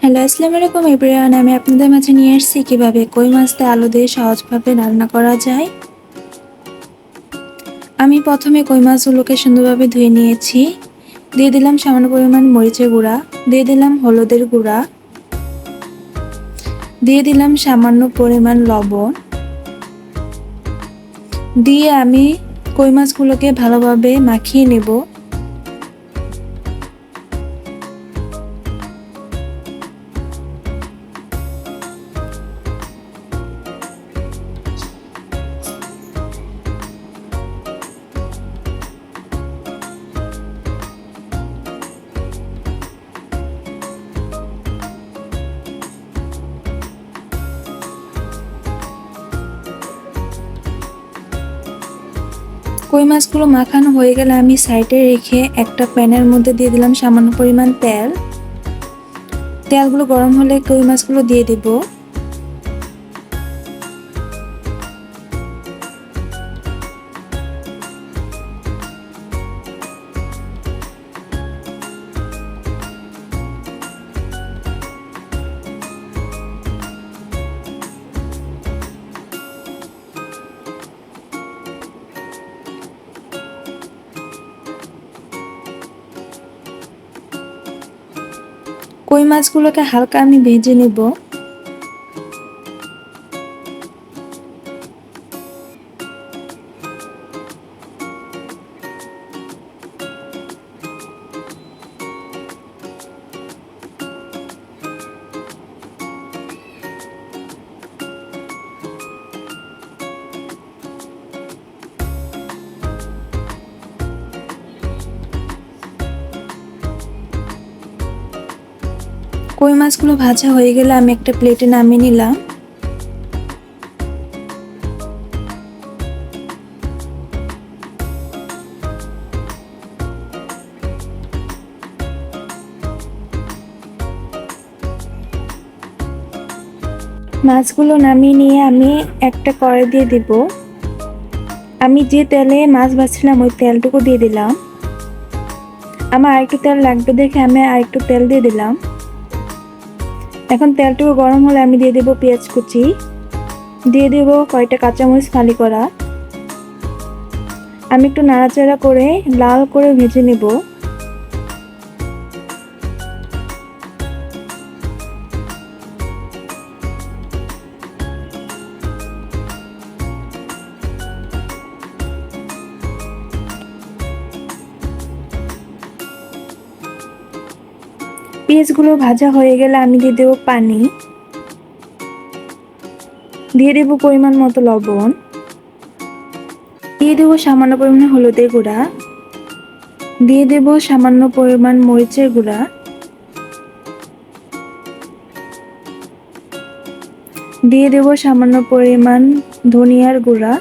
Hello, আসসালামু আলাইকুম everyone. আমি আপনাদের মাঝে নিয়ে এসেছি কীভাবে কই মাছ দিয়ে আলু দিয়ে সহজভাবে রান্না করা যায়। আমি প্রথমে কই মাছগুলোকে সুন্দরভাবে ধুয়ে নিয়েছি। দিয়ে দিলাম সামান্য পরিমাণ মরিচের গুঁড়া, দিয়ে দিলাম হলুদের গুঁড়া, দিয়ে দিলাম সামান্য পরিমাণ লবণ। দিয়ে আমি কই মাছগুলোকে ভালোভাবে মাখিয়ে নেব। কই মাছগুলো মাখানো হয়ে গেলে আমি সাইডে রেখে একটা প্যানের মধ্যে দিয়ে দিলাম সামান্য পরিমাণ তেল। তেলগুলো গরম হলে কই মাছগুলো দিয়ে দেব। কই মাছগুলোকে হালকা আমি ভেজে নেব। কই মাছগুলো ভাজা হয়ে গেলে আমি একটা প্লেটে নামিয়ে নিলাম। মাছগুলো নামিয়ে নিয়ে আমি একটা কড়াই দিয়ে দিব। আমি যে তেলে মাছ ভাজছিলাম ওই তেলটুকু দিয়ে দিলাম। আমার আরেকটু তেল লাগবে দেখে আমি আরেকটু তেল দিয়ে দিলাম। এখন তেলটুকু গরম হলে আমি দিয়ে দেব পেঁয়াজ কুচি, দিয়ে দেব কয়টা কাঁচামরিচ ফালি করা। আমি একটু নাড়াচাড়া করে লাল করে ভেজে নেব। পেঁয়াজগুলো ভাজা হয়ে গেলে আমি দিয়ে দেব পানি, দিয়ে দেব পরিমাণ মতো লবণ, দিয়ে দেব সামান্য পরিমাণ হলুদের গুঁড়া, দিয়ে দেব সামান্য পরিমাণ মরিচের গুঁড়া, দিয়ে দেব সামান্য পরিমাণ ধনিয়ার গুঁড়া,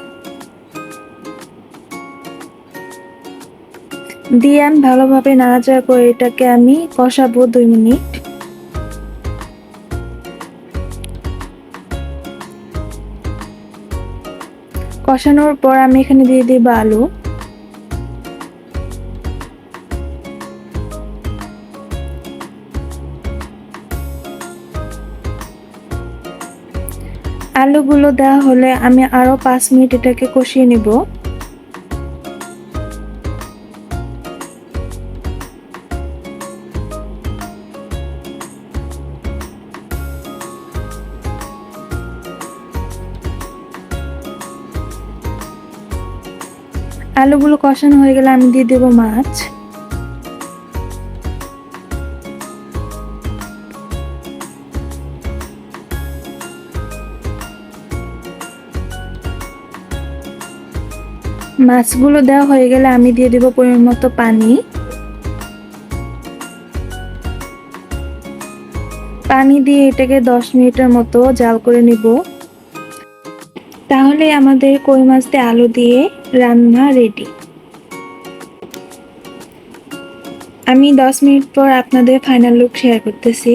দিয়ে আমি ভালোভাবে নাড়াচাড়া করে এটাকে আমি কষাবো 2 মিনিট। কষানোর পর আমি এখানে দিয়ে দেব আলু। আলুগুলো দেওয়া হলে আমি আরো 5 মিনিট এটাকে কষিয়ে নেব। আলুগুলো কষানো হয়ে গেলে আমি দিয়ে দেব মাছ। মাছগুলো দেওয়া হয়ে গেলে আমি দিয়ে দেব পরিমাণ মতো পানি। পানি দিয়ে এটাকে 10 মিনিটের মতো জাল করে নেব। তাহলে আমাদের কই মাছ দিয়ে আলু দিয়ে রান্না রেডি। আমি 10 মিনিট পর আপনাদের ফাইনাল লুক শেয়ার করতেছি।